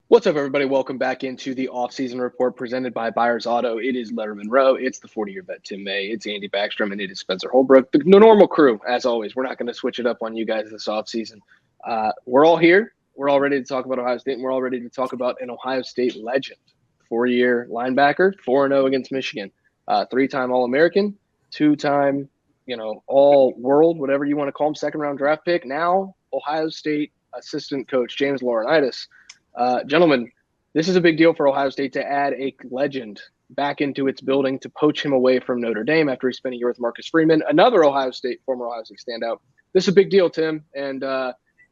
What's up, everybody? Welcome back into the offseason report presented by Buyers Auto. It is Lettermen Row. It's the 40-year vet Tim May. It's Andy Backstrom, and it is Spencer Holbrook. The normal crew, as always. We're not going to switch it up on you guys this offseason. We're all here. We're all ready to talk about Ohio State, and we're all ready to talk about an Ohio State legend. 4-year linebacker, 4-0 against Michigan. 3-time All-American, 2-time, all-world, whatever you want to call him, second-round draft pick. Now, Ohio State assistant coach James Laurinaitis. Gentlemen, this is a big deal for Ohio State to add a legend back into its building to poach him away from Notre Dame after he spent a year with Marcus Freeman, another former Ohio State standout. This is a big deal, Tim, and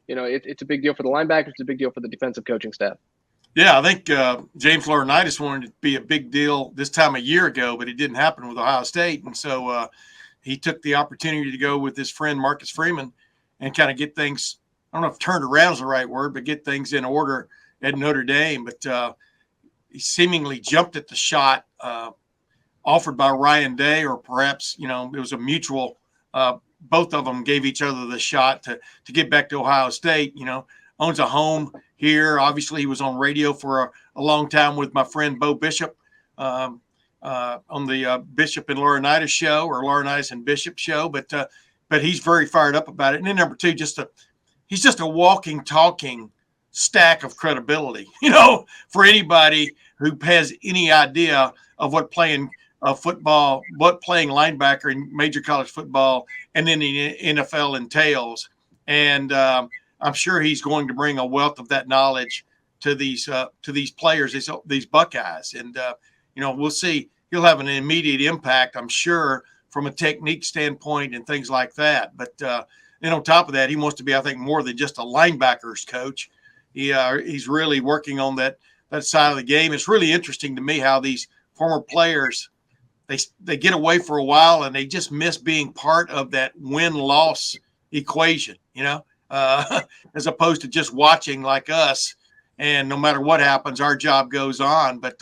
it's a big deal for the linebackers. It's a big deal for the defensive coaching staff. Yeah, I think James Laurinaitis wanted it to be a big deal this time a year ago, but it didn't happen with Ohio State, and so he took the opportunity to go with his friend Marcus Freeman and kind of get things. I don't know if turned around is the right word, but get things in order at Notre Dame, but he seemingly jumped at the shot offered by Ryan Day, or perhaps, it was a mutual, both of them gave each other the shot to get back to Ohio State, owns a home here. Obviously, he was on radio for a long time with my friend Bo Bishop on the Bishop and Laurinaitis show, or Laurinaitis and Bishop show, but he's very fired up about it. And then number two, he's just a walking, talking stack of credibility, for anybody who has any idea of what playing football, what playing linebacker in major college football and then the NFL entails. And I'm sure he's going to bring a wealth of that knowledge to these players, these Buckeyes. And, we'll see. He'll have an immediate impact, I'm sure, from a technique standpoint and things like that. But then on top of that, he wants to be, I think, more than just a linebackers coach. He's really working on that side of the game. It's really interesting to me how these former players, they get away for a while and they just miss being part of that win-loss equation, as opposed to just watching like us. And no matter what happens, our job goes on. But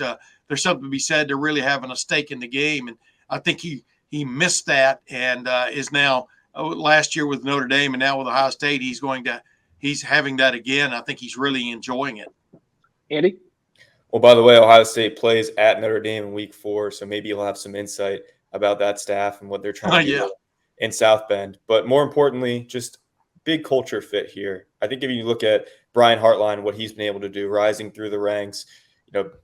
there's something to be said to really having a stake in the game. And I think he missed that and is now last year with Notre Dame and now with Ohio State, he's having that again. I think he's really enjoying it. Andy? Well, by the way, Ohio State plays at Notre Dame in week 4, so maybe you'll have some insight about that staff and what they're trying to do in South Bend. But more importantly, just big culture fit here. I think if you look at Brian Hartline, what he's been able to do, rising through the ranks,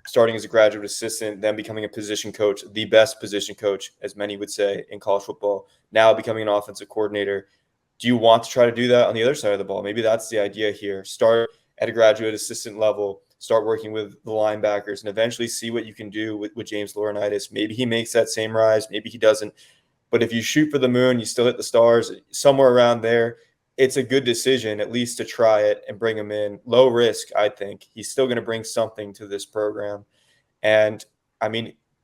starting as a graduate assistant, then becoming a position coach, the best position coach, as many would say, in college football, now becoming an offensive coordinator. Do you want to try to do that on the other side of the ball? Maybe that's the idea here. Start at a graduate assistant level, start working with the linebackers, and eventually see what you can do with James Laurinaitis. Maybe he makes that same rise. Maybe he doesn't. But if you shoot for the moon, you still hit the stars, somewhere around there, it's a good decision at least to try it and bring him in. Low risk, I think. He's still going to bring something to this program. And,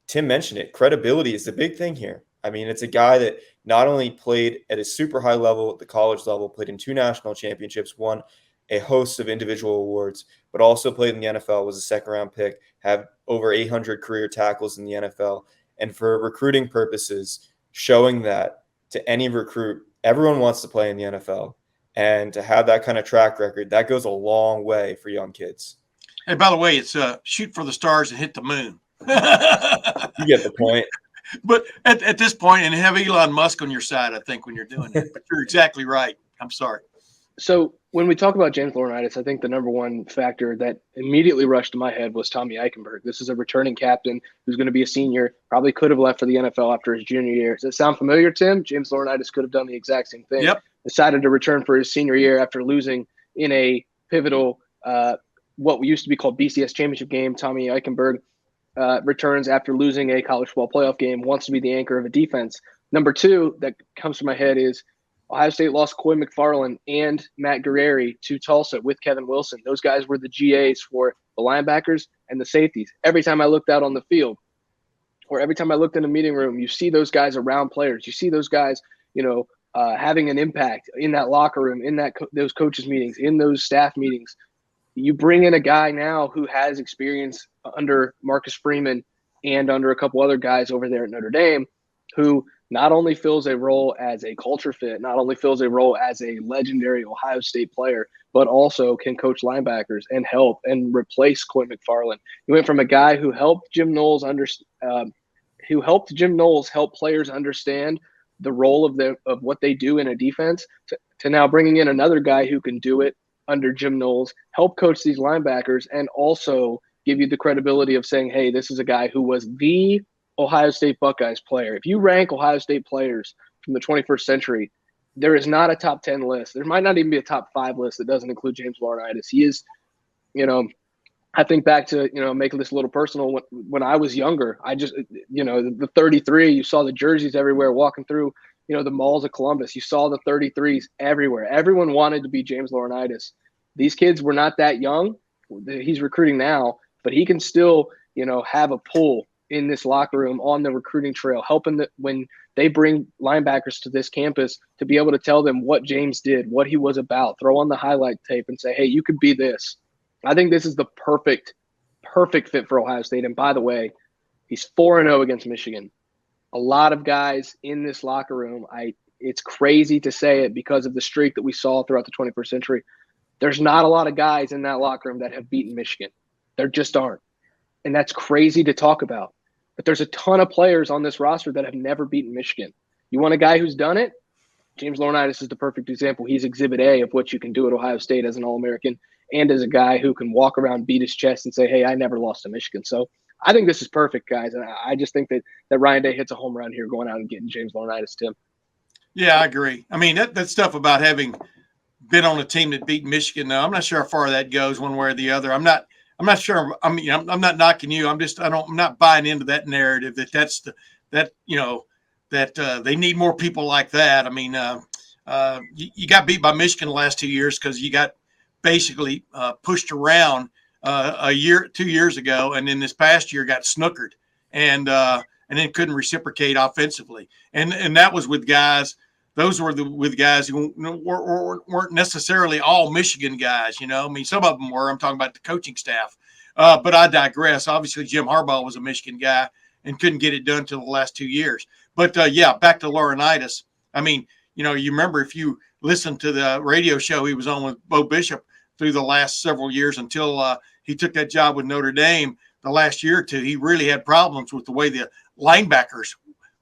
Tim mentioned it. Credibility is the big thing here. It's a guy that not only played at a super high level at the college level, played in 2 national championships, won a host of individual awards, but also played in the NFL, was a second-round pick, had over 800 career tackles in the NFL. And for recruiting purposes, showing that to any recruit, everyone wants to play in the NFL. And to have that kind of track record, that goes a long way for young kids. Hey, by the way, it's shoot for the stars and hit the moon. You get the point. But at this point, and have Elon Musk on your side, I think, when you're doing it. But you're exactly right. I'm sorry. So when we talk about James Laurinaitis, I think the number one factor that immediately rushed to my head was Tommy Eichenberg. This is a returning captain who's going to be a senior, probably could have left for the NFL after his junior year. Does that sound familiar, Tim? James Laurinaitis could have done the exact same thing. Yep. Decided to return for his senior year after losing in a pivotal, what used to be called BCS championship game. Tommy Eichenberg returns after losing a college football playoff game, wants to be the anchor of a defense. Number two that comes to my head is Ohio State lost Coy McFarland and Matt Guerrieri to Tulsa with Kevin Wilson. Those guys were the GAs for the linebackers and the safeties. Every time I looked out on the field or every time I looked in a meeting room, you see those guys around players. You see those guys, having an impact in that locker room, in those coaches meetings, in those staff meetings. You bring in a guy now who has experience under Marcus Freeman and under a couple other guys over there at Notre Dame who not only fills a role as a culture fit, not only fills a role as a legendary Ohio State player, but also can coach linebackers and help and replace Quinn McFarland. He went from a guy who helped Jim Knowles help players understand the role of what they do in a defense to now bringing in another guy who can do it under Jim Knowles, help coach these linebackers, and also give you the credibility of saying, hey, this is a guy who was the Ohio State Buckeyes player. If you rank Ohio State players from the 21st century, there is not a top 10 list. There might not even be a top 5 list that doesn't include James Laurinaitis. He is, I think back to, making this a little personal. When I was younger, I just, the 33, you saw the jerseys everywhere walking through, the malls of Columbus. You saw the 33s everywhere. Everyone wanted to be James Laurinaitis. These kids were not that young. He's recruiting now, but he can still, have a pull in this locker room on the recruiting trail, helping when they bring linebackers to this campus to be able to tell them what James did, what he was about, throw on the highlight tape and say, hey, you could be this. I think this is the perfect fit for Ohio State. And by the way, he's 4-0 against Michigan. A lot of guys in this locker room, it's crazy to say it because of the streak that we saw throughout the 21st century. There's not a lot of guys in that locker room that have beaten Michigan. There just aren't. And that's crazy to talk about. But there's a ton of players on this roster that have never beaten Michigan. You want a guy who's done it? James Laurinaitis is the perfect example. He's exhibit A of what you can do at Ohio State as an All-American and as a guy who can walk around, beat his chest, and say, hey, I never lost to Michigan. So I think this is perfect, guys. And I just think that Ryan Day hits a home run here going out and getting James Laurinaitis, Tim. Yeah, I agree. I mean, that stuff about having been on a team that beat Michigan, now I'm not sure how far that goes one way or the other. I'm not sure. I mean, I'm not knocking you. I'm not buying into that narrative that they need more people like that. I mean, you got beat by Michigan the last 2 years because you got basically pushed around 2 years ago, and then this past year got snookered and then couldn't reciprocate offensively. And that was with guys. Those were with guys who weren't necessarily all Michigan guys. I mean, some of them were. I'm talking about the coaching staff. But I digress. Obviously, Jim Harbaugh was a Michigan guy and couldn't get it done until the last 2 years. But, back to Laurinaitis. I mean, you remember if you listened to the radio show he was on with Bo Bishop through the last several years until he took that job with Notre Dame the last year or two, he really had problems with the way the linebackers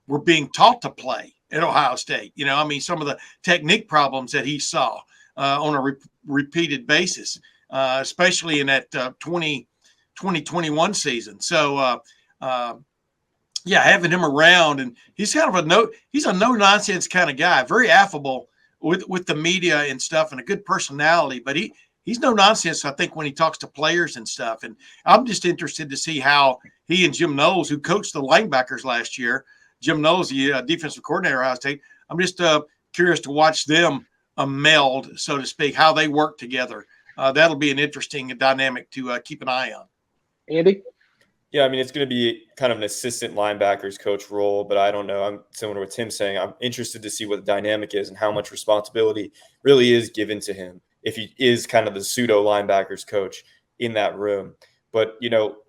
were being taught to play at Ohio State. I mean, some of the technique problems that he saw on a repeated basis, especially in that 2021 season. So, having him around, and he's kind of he's a no nonsense kind of guy, very affable with the media and stuff, and a good personality. But he's no nonsense, I think, when he talks to players and stuff. And I'm just interested to see how he and Jim Knowles, who coached the linebackers last year, Jim Knowles, the defensive coordinator at Ohio State, I'm just curious to watch them meld, so to speak, how they work together. That'll be an interesting dynamic to keep an eye on. Andy? Yeah, I mean, it's going to be kind of an assistant linebackers coach role, but I don't know. I'm similar to what Tim's saying. I'm interested to see what the dynamic is and how much responsibility really is given to him if he is kind of the pseudo linebackers coach in that room. But,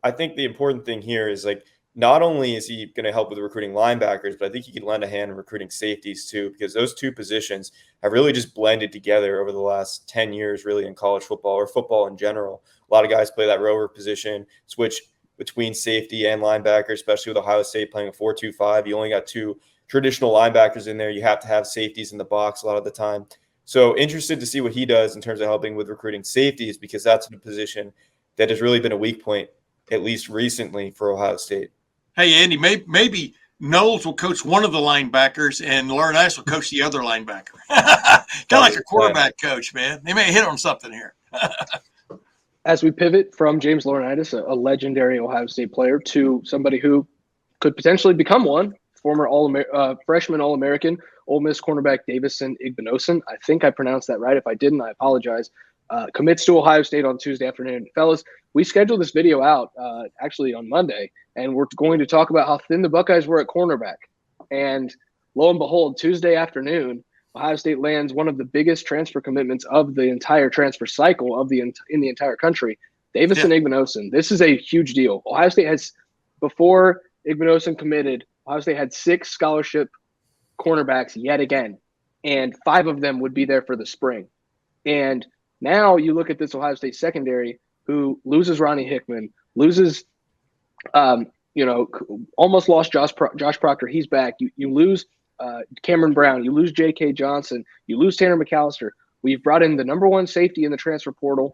I think the important thing here is not only is he going to help with recruiting linebackers, but I think he can lend a hand in recruiting safeties too, because those two positions have really just blended together over the last 10 years, really, in college football or football in general. A lot of guys play that rover position, switch between safety and linebacker, especially with Ohio State playing a 4-2-5. You only got two traditional linebackers in there. You have to have safeties in the box a lot of the time. So interested to see what he does in terms of helping with recruiting safeties, because that's a position that has really been a weak point, at least recently, for Ohio State. Hey, Andy, maybe Knowles will coach one of the linebackers and Laurinaitis will coach the other linebacker. Kind of like a quarterback coach, man. They may hit on something here. As we pivot from James Laurinaitis, a legendary Ohio State player, to somebody who could potentially become one, former freshman All-American, Ole Miss cornerback Davison Igbinosun. I think I pronounced that right. If I didn't, I apologize. Commits to Ohio State on Tuesday afternoon. Fellas, we scheduled this video out actually on Monday, and we're going to talk about how thin the Buckeyes were at cornerback. And lo and behold, Tuesday afternoon, Ohio State lands one of the biggest transfer commitments of the entire transfer cycle in the entire country, Davison Igbinosun. This is a huge deal. Ohio State has, before Igbinosun committed, Ohio State had 6 scholarship cornerbacks yet again, and 5 of them would be there for the spring. And now you look at this Ohio State secondary who loses Ronnie Hickman, loses, almost lost Josh Proctor. He's back. You lose Cameron Brown. You lose J.K. Johnson. You lose Tanner McAllister. We've brought in the number 1 safety in the transfer portal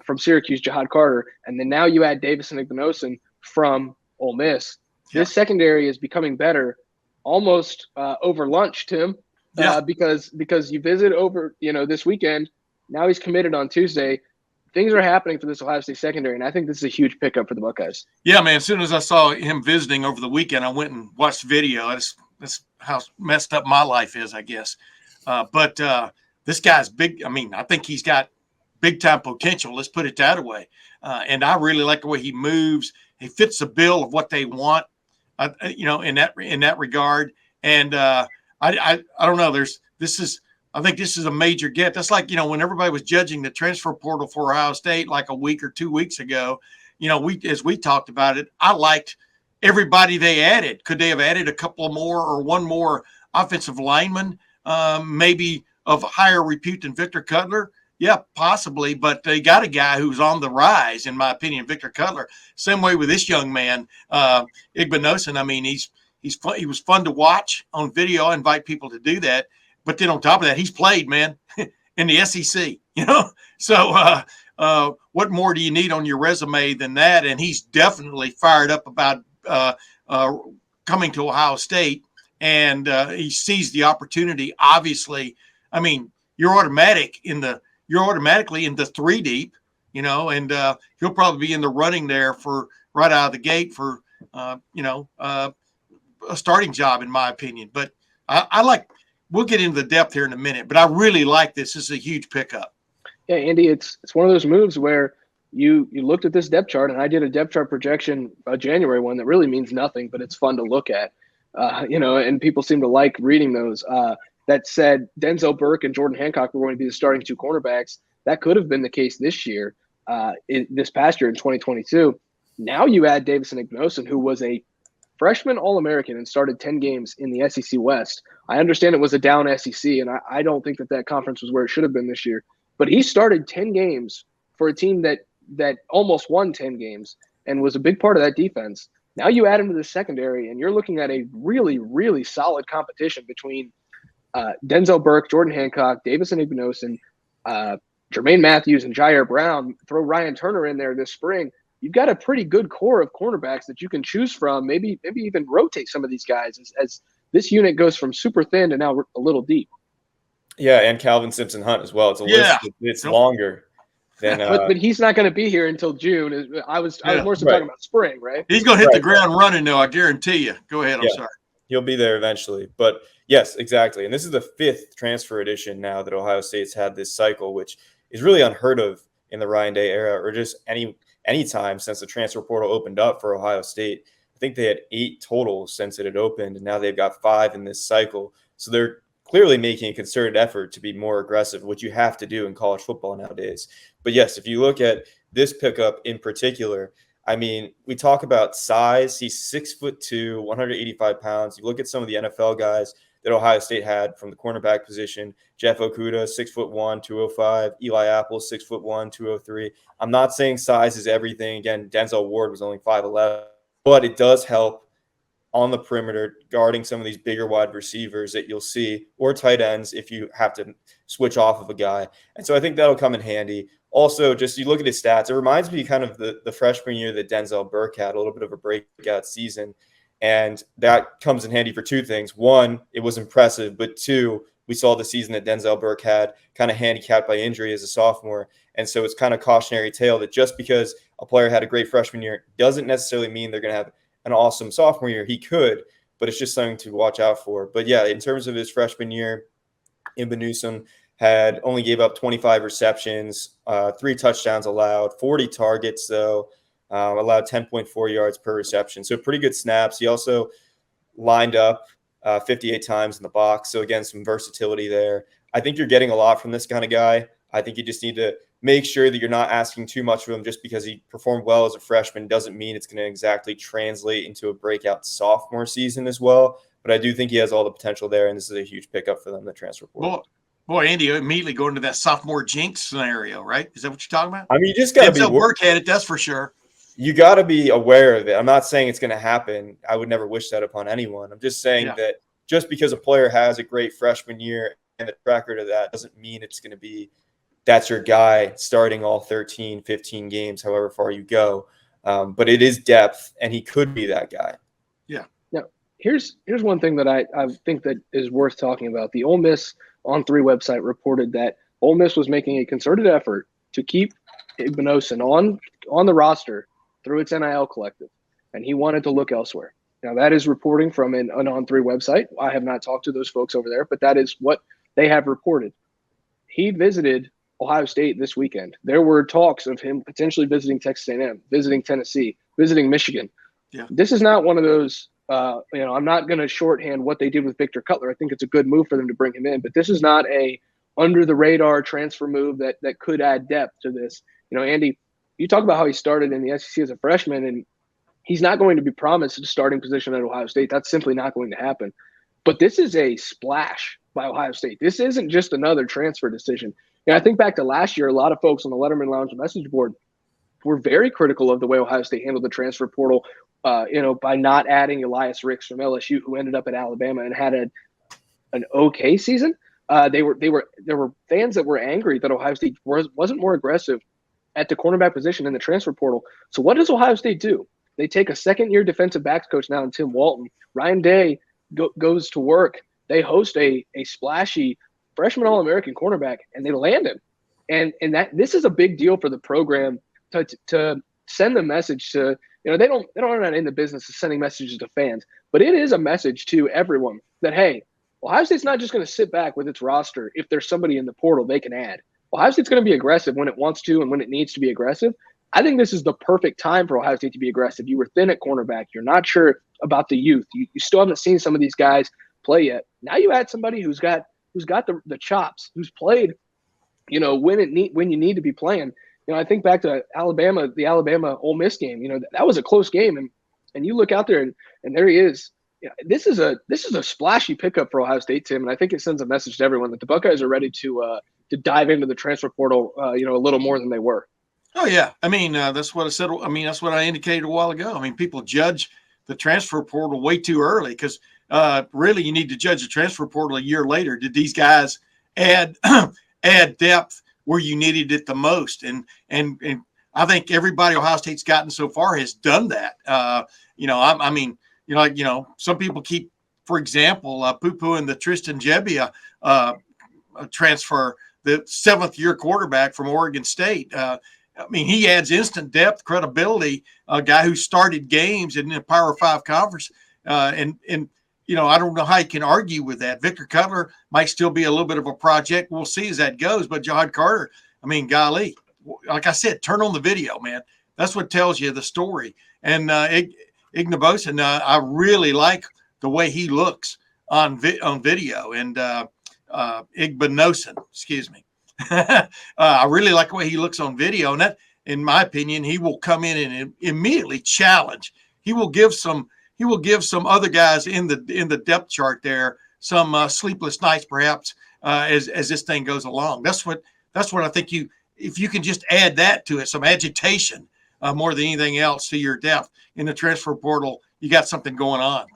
from Syracuse, Jahad Carter. And then now you add Davison Igbinosun from Ole Miss. Yeah. This secondary is becoming better almost over lunch, Tim, because you visit over, this weekend. Now he's committed on Tuesday. Things are happening for this Ohio State secondary, and I think this is a huge pickup for the Buckeyes. Yeah, man. As soon as I saw him visiting over the weekend, I went and watched video. That's how messed up my life is, I guess. But this guy's big. I mean, I think he's got big-time potential. Let's put it that way. And I really like the way he moves. He fits the bill of what they want, in that regard. And I don't know. I think this is a major get. That's like, when everybody was judging the transfer portal for Ohio State like a week or 2 weeks ago, as we talked about it, I liked everybody they added. Could they have added a couple more or one more offensive lineman, maybe of higher repute than Victor Cutler? Yeah, possibly, but they got a guy who's on the rise, in my opinion, Victor Cutler. Same way with this young man, Igbinosun. I mean, he was fun to watch on video. I invite people to do that. But then on top of that, he's played, man, in the SEC, So what more do you need on your resume than that? And he's definitely fired up about coming to Ohio State, and he sees the opportunity. Obviously, I mean, you're automatically in the 3 deep, and he'll probably be in the running there for right out of the gate for a starting job, in my opinion. But I like. We'll get into the depth here in a minute, but I really like this. This is a huge pickup. Yeah, Andy, it's one of those moves where you looked at this depth chart, and I did a depth chart projection, a January one that really means nothing, but it's fun to look at, and people seem to like reading those. That said Denzel Burke and Jordan Hancock were going to be the starting 2 cornerbacks. That could have been the case this year, this past year in 2022. Now you add Davison Igbinosun, who was a freshman All-American and started 10 games in the SEC West. I understand it was a down SEC, and I don't think that conference was where it should have been this year. But he started 10 games for a team that almost won 10 games and was a big part of that defense. Now you add him to the secondary, and you're looking at a really, really solid competition between Denzel Burke, Jordan Hancock, Davison Igbinosun, Jermaine Matthews, and Jair Brown. Throw Ryan Turner in there this spring. You've got a pretty good core of cornerbacks that you can choose from, maybe even rotate some of these guys as this unit goes from super thin to now a little deep. Yeah, and Calvin Simpson-Hunt as well. It's a list. It's longer than but he's not going to be here until June. I was more so talking about spring, right? He's going to hit the ground running, though, I guarantee you. Go ahead. I'm sorry. He'll be there eventually. But, yes, exactly. And this is the 5th transfer edition now that Ohio State's had this cycle, which is really unheard of in the Ryan Day era or just any time since the transfer portal opened up for Ohio State. I think they had 8 total since it had opened, and now they've got 5 in this cycle. So they're clearly making a concerted effort to be more aggressive, which you have to do in college football nowadays. But yes, if you look at this pickup in particular, I mean, we talk about size. He's 6'2", 185 pounds. You look at some of the NFL guys that Ohio State had from the cornerback position. Jeff Okudah, 6'1", 205. Eli Apple, 6'1", 203. I'm not saying size is everything. Again, Denzel Ward was only 5'11", but it does help on the perimeter, guarding some of these bigger wide receivers that you'll see, or tight ends if you have to switch off of a guy. And so I think that'll come in handy. Also, just you look at his stats, it reminds me kind of the freshman year that Denzel Burke had, a little bit of a breakout season. And that comes in handy for 2 things. 1, it was impressive, but 2, we saw the season that Denzel Burke had kind of handicapped by injury as a sophomore. And so it's kind of cautionary tale that just because a player had a great freshman year doesn't necessarily mean they're going to have an awesome sophomore year. He could, but it's just something to watch out for. But yeah, in terms of his freshman year, Igbinosun had only gave up 25 receptions, 3 touchdowns allowed, 40 targets though, allowed 10.4 yards per reception. So pretty good snaps. He also lined up 58 times in the box. So again, some versatility there. I think you're getting a lot from this kind of guy. I think you just need to make sure that you're not asking too much of him. Just because he performed well as a freshman doesn't mean it's going to exactly translate into a breakout sophomore season as well. but I do think he has all the potential there, and this is a huge pickup for them, the transfer portal. Boy, Andy, immediately going to that sophomore jinx scenario, right? Is that what you're talking about? I mean, you just got to be work at it, that's for sure. You got to be aware of it. I'm not saying it's going to happen. I would never wish that upon anyone. I'm just saying that just because a player has a great freshman year and the track record of that doesn't mean it's going to be that's your guy starting all 13, 15 games, however far you go. But it is depth, and he could be that guy. Yeah. Now, here's one thing that I think that is worth talking about. The Ole Miss On3 website reported that Ole Miss was making a concerted effort to keep Igbinosun on the roster through its NIL collective, and he wanted to look elsewhere. Now, that is reporting from an On3 website. I have not talked to those folks over there, but that is what they have reported. He visited Ohio State this weekend. There were talks of him potentially visiting Texas A&M, visiting Tennessee, visiting Michigan. Yeah. This is not one of those, I'm not going to shorthand what they did with Victor Cutler. I think it's a good move for them to bring him in, but this is not a under-the-radar transfer move that could add depth to this. Andy, you talk about how he started in the SEC as a freshman, and he's not going to be promised a starting position at Ohio State. That's simply not going to happen. But this is a splash by Ohio State. This isn't just another transfer decision. I think back to last year, a lot of folks on the Lettermen Lounge message board were very critical of the way Ohio State handled the transfer portal, by not adding Elias Ricks from LSU, who ended up at Alabama and had an okay season. There were fans that were angry that Ohio State wasn't more aggressive at the cornerback position in the transfer portal. So what does Ohio State do? They take a second-year defensive backs coach now in Tim Walton. Ryan Day goes to work. They host a splashy freshman All-American cornerback, and they land him. And that this is a big deal for the program to send the message to, they're not in the business of sending messages to fans, but it is a message to everyone that, hey, Ohio State's not just going to sit back with its roster. If there's somebody in the portal they can add, Ohio State's going to be aggressive when it wants to and when it needs to be aggressive. I think this is the perfect time for Ohio State to be aggressive. You were thin at cornerback. You're not sure about the youth. You still haven't seen some of these guys play yet. Now you add somebody who's got the chops, who's played, when you need to be playing. I think back to the Alabama Ole Miss game. That was a close game, and you look out there and there he is. This is a splashy pickup for Ohio State, Tim, and I think it sends a message to everyone that the Buckeyes are ready to dive into the transfer portal, a little more than they were. Oh yeah, I mean that's what I said. I mean that's what I indicated a while ago. I mean people judge the transfer portal way too early because really you need to judge the transfer portal a year later. Did these guys add depth where you needed it the most? And I think everybody Ohio State's gotten so far has done that. Some people keep, for example, poo-pooing the Tristan Gebbia transfer, the 7th-year quarterback from Oregon State. He adds instant depth, credibility, a guy who started games in the Power 5 conference. I don't know how you can argue with that. Victor Cutler might still be a little bit of a project. We'll see as that goes. But John Carter, golly, like I said, turn on the video, man. That's what tells you the story. And Igbinosun, I really like the way he looks on video. And Igbinosun, excuse me. I really like the way he looks on video. And that, in my opinion, he will come in and immediately challenge. He will give some other guys in the depth chart there some sleepless nights, perhaps, as this thing goes along. That's what I think if you can just add that to it, some agitation more than anything else to your depth in the transfer portal, you got something going on.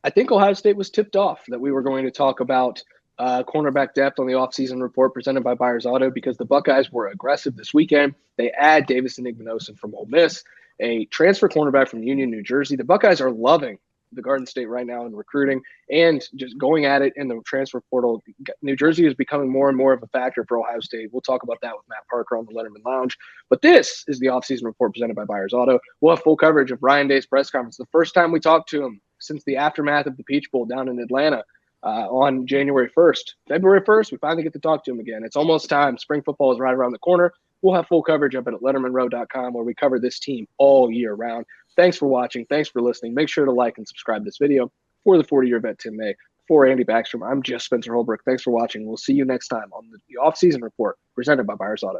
I think Ohio State was tipped off that we were going to talk about cornerback depth on the offseason report presented by Buyers Auto because the Buckeyes were aggressive this weekend. They add Davison Igbinosun from Ole Miss, a transfer cornerback from Union, New Jersey. The Buckeyes are loving the Garden State right now in recruiting and just going at it in the transfer portal. New Jersey is becoming more and more of a factor for Ohio State. We'll talk about that with Matt Parker on the Lettermen Lounge. But this is the offseason report presented by Buyers Auto. We'll have full coverage of Ryan Day's press conference. The first time we talked to him since the aftermath of the Peach Bowl down in Atlanta on January 1st. February 1st, we finally get to talk to him again. It's almost time. Spring football is right around the corner. We'll have full coverage up at lettermenrow.com where we cover this team all year round. Thanks for watching. Thanks for listening. Make sure to like and subscribe this video. For the 40-year vet Tim May, for Andy Backstrom, I'm just Spencer Holbrook. Thanks for watching. We'll see you next time on the offseason report presented by Buyers Auto.